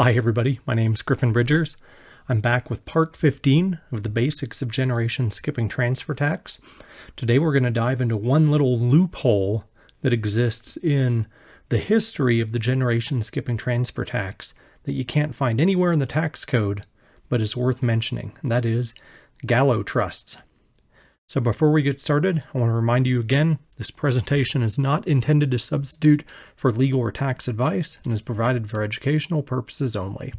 Hi everybody, my name's Griffin Bridgers. I'm back with part 15 of the basics of generation skipping transfer tax. Today we're going to dive into one little loophole that exists in the history of the generation skipping transfer tax that you can't find anywhere in the tax code, but is worth mentioning, and that is Gallo trusts. So before we get started, I want to remind you again, this presentation is not intended to substitute for legal or tax advice and is provided for educational purposes only.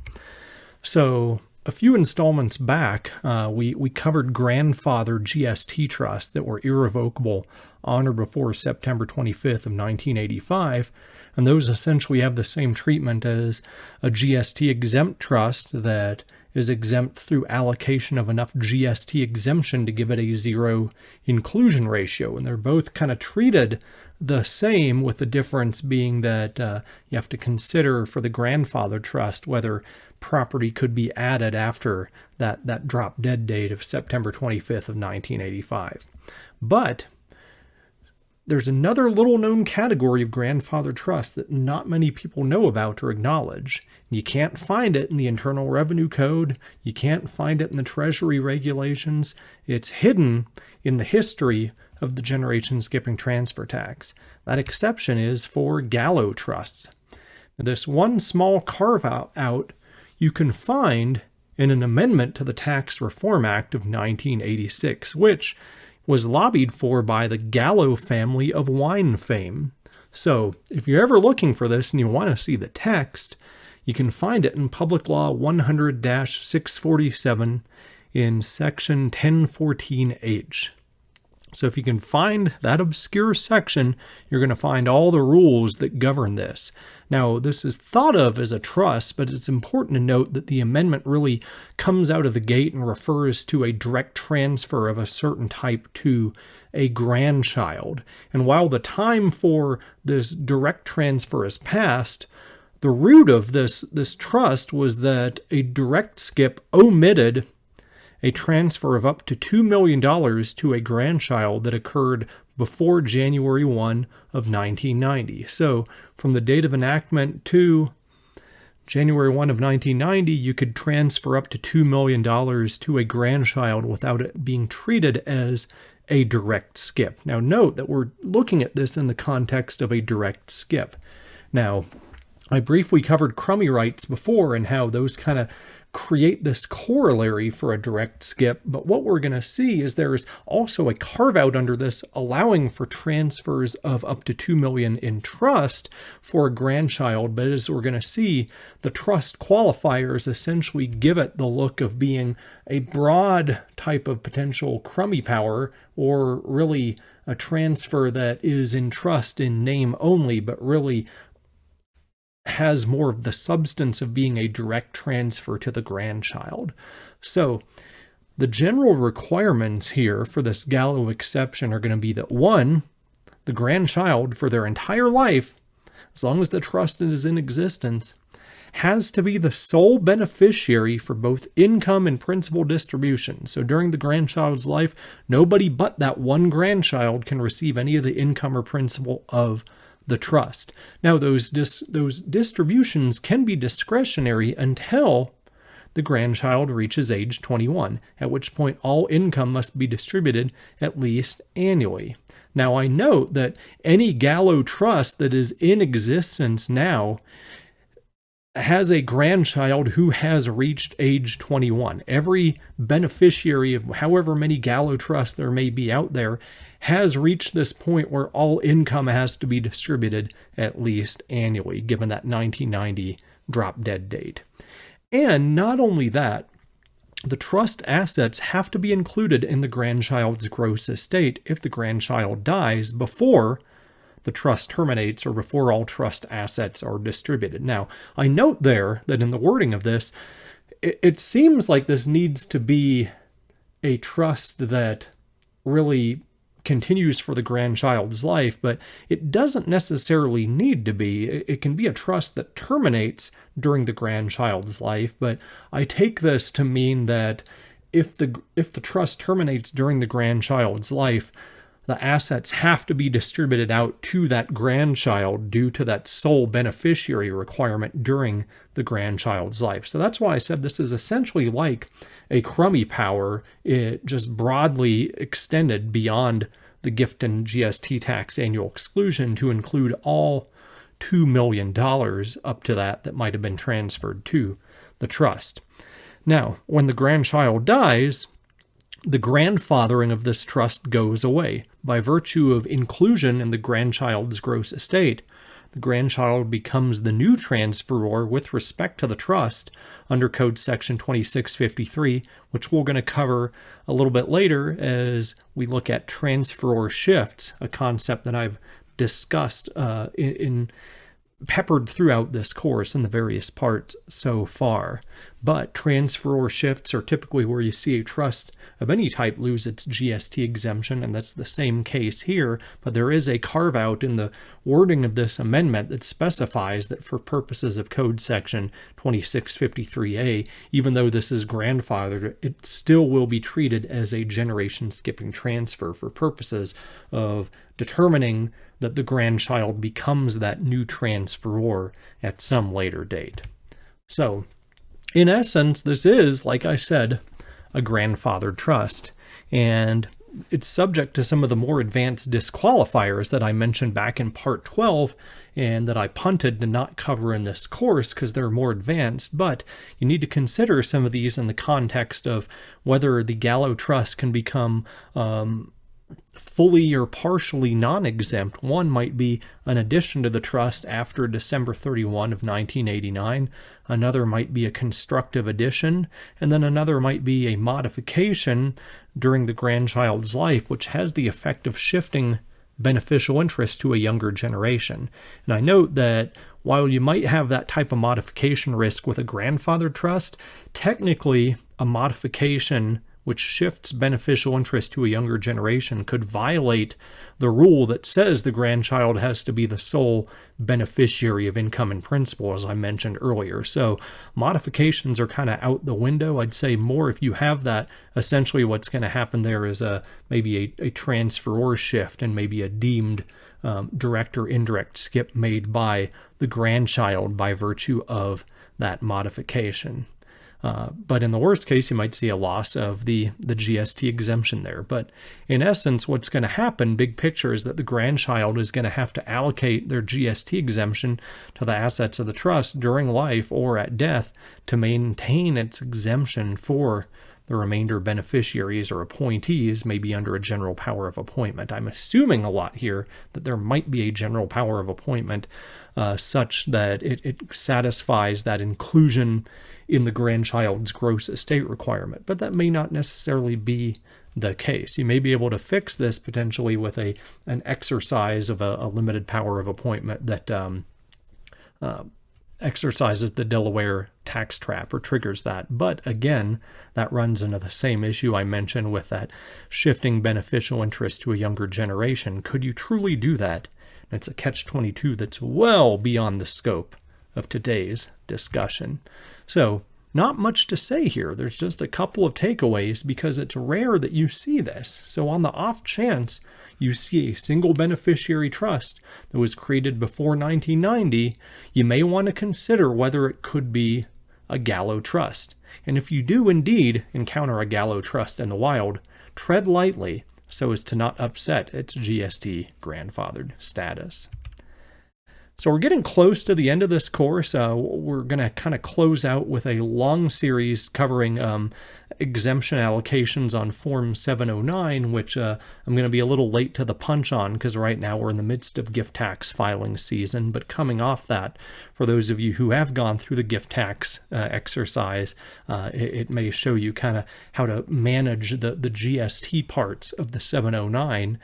So a few installments back, we covered grandfather GST trusts that were irrevocable on or before September 25th of 1985, and those essentially have the same treatment as a GST exempt trust that is exempt through allocation of enough GST exemption to give it a zero inclusion ratio. And they're both kind of treated the same, with the difference being that you have to consider for the grandfather trust whether property could be added after that drop dead date of September 25th of 1985. But there's another little known category of grandfather trust that not many people know about or acknowledge. You can't find it in the Internal Revenue Code. You can't find it in the Treasury Regulations. It's hidden in the history of the generation skipping transfer tax. That exception is for Gallo trusts. This one small carve-out you can find in an amendment to the Tax Reform Act of 1986, which was lobbied for by the Gallo family of wine fame. So if you're ever looking for this and you want to see the text, you can find it in Public Law 100-647 in Section 1014H. So if you can find that obscure section, you're going to find all the rules that govern this. Now, this is thought of as a trust, but it's important to note that the amendment really comes out of the gate and refers to a direct transfer of a certain type to a grandchild. And while the time for this direct transfer is past, the root of this trust was that a direct skip omitted a transfer of up to $2 million to a grandchild that occurred before January 1 of 1990. So from the date of enactment to January 1 of 1990, you could transfer up to $2 million to a grandchild without it being treated as a direct skip. Now note that we're looking at this in the context of a direct skip. Now, I briefly covered crummy rights before and how those kind of create this corollary for a direct skip, but what we're going to see is there's also a carve-out under this allowing for transfers of up to $2 million in trust for a grandchild, but as we're going to see, the trust qualifiers essentially give it the look of being a broad type of potential crummy power, or really a transfer that is in trust in name only, but really has more of the substance of being a direct transfer to the grandchild. So the general requirements here for this Gallo exception are going to be that, one, the grandchild for their entire life, as long as the trust is in existence, has to be the sole beneficiary for both income and principal distribution. So during the grandchild's life, nobody but that one grandchild can receive any of the income or principal of the trust. Now, those distributions can be discretionary until the grandchild reaches age 21, at which point all income must be distributed at least annually. Now, I note that any Gallo trust that is in existence now has a grandchild who has reached age 21. Every beneficiary of however many Gallo trusts there may be out there has reached this point where all income has to be distributed at least annually, given that 1990 drop dead date. And not only that, the trust assets have to be included in the grandchild's gross estate if the grandchild dies before the trust terminates or before all trust assets are distributed. Now, I note there that in the wording of this, it seems like this needs to be a trust that really continues for the grandchild's life, but it doesn't necessarily need to be. It can be a trust that terminates during the grandchild's life, but I take this to mean that if the trust terminates during the grandchild's life, the assets have to be distributed out to that grandchild due to that sole beneficiary requirement during the grandchild's life. So that's why I said this is essentially like a crummy power, it just broadly extended beyond the gift and GST tax annual exclusion to include all $2 million up to that might have been transferred to the trust. Now, when the grandchild dies, the grandfathering of this trust goes away. By virtue of inclusion in the grandchild's gross estate, the grandchild becomes the new transferor with respect to the trust under Code Section 2653, which we're going to cover a little bit later as we look at transferor shifts, a concept that I've discussed in peppered throughout this course in the various parts so far. But transferor shifts are typically where you see a trust of any type lose its GST exemption, and that's the same case here, but there is a carve-out in the wording of this amendment that specifies that for purposes of Code Section 2653A, even though this is grandfathered, it still will be treated as a generation-skipping transfer for purposes of determining that the grandchild becomes that new transferor at some later date. So, in essence, this is, like I said, a grandfathered trust, and it's subject to some of the more advanced disqualifiers that I mentioned back in Part 12 and that I punted to not cover in this course because they're more advanced, but you need to consider some of these in the context of whether the Gallo trust can become fully or partially non-exempt. One might be an addition to the trust after December 31 of 1989. Another might be a constructive addition, and then another might be a modification during the grandchild's life, which has the effect of shifting beneficial interest to a younger generation. And I note that while you might have that type of modification risk with a grandfathered trust, technically a modification which shifts beneficial interest to a younger generation could violate the rule that says the grandchild has to be the sole beneficiary of income in principle, as I mentioned earlier. So modifications are kind of out the window. I'd say more if you have that, essentially what's going to happen there is maybe a transferor shift and maybe a deemed direct or indirect skip made by the grandchild by virtue of that modification. But in the worst case, you might see a loss of the GST exemption there. But in essence, what's going to happen, big picture, is that the grandchild is going to have to allocate their GST exemption to the assets of the trust during life or at death to maintain its exemption for the remainder beneficiaries or appointees, maybe under a general power of appointment. I'm assuming a lot here that there might be a general power of appointment such that it satisfies that inclusion in the grandchild's gross estate requirement, but that may not necessarily be the case. You may be able to fix this potentially with an exercise of a limited power of appointment that exercises the Delaware tax trap or triggers that. But again, that runs into the same issue I mentioned with that shifting beneficial interest to a younger generation. Could you truly do that? It's a catch-22 that's well beyond the scope of today's discussion. So, not much to say here. There's just a couple of takeaways because it's rare that you see this. So on the off chance you see a single beneficiary trust that was created before 1990, you may want to consider whether it could be a Gallo trust. And if you do indeed encounter a Gallo trust in the wild, tread lightly so as to not upset its GST grandfathered status. So we're getting close to the end of this course. We're going to kind of close out with a long series covering exemption allocations on Form 709, which I'm going to be a little late to the punch on because right now we're in the midst of gift tax filing season. But coming off that, for those of you who have gone through the gift tax exercise, it may show you kind of how to manage the GST parts of the 709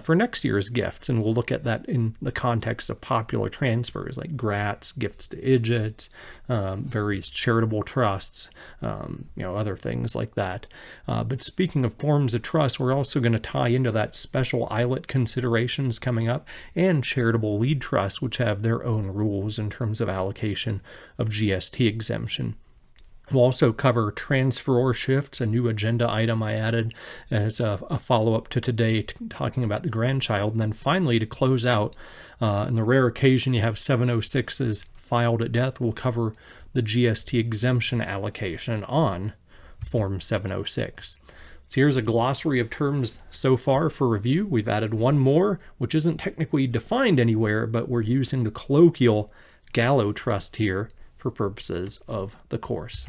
for next year's gifts. And we'll look at that in the context of popular transfers like grats, gifts to idiots, various charitable trusts, other things like that. But speaking of forms of trust, we're also going to tie into that special eyelet considerations coming up and charitable lead trusts, which have their own rules in terms of allocation of GST exemption. We'll also cover transfer or shifts, a new agenda item I added as a follow-up to today, talking about the grandchild. And then finally, to close out, in the rare occasion you have 706s filed at death, we'll cover the GST exemption allocation on Form 706. So here's a glossary of terms so far for review. We've added one more, which isn't technically defined anywhere, but we're using the colloquial Gallo trust here for purposes of the course.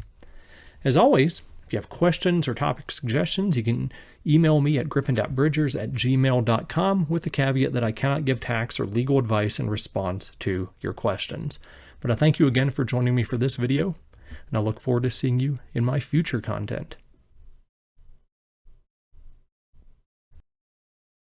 As always, if you have questions or topic suggestions, you can email me at griffin.bridgers@gmail.com with the caveat that I cannot give tax or legal advice in response to your questions. But I thank you again for joining me for this video, and I look forward to seeing you in my future content.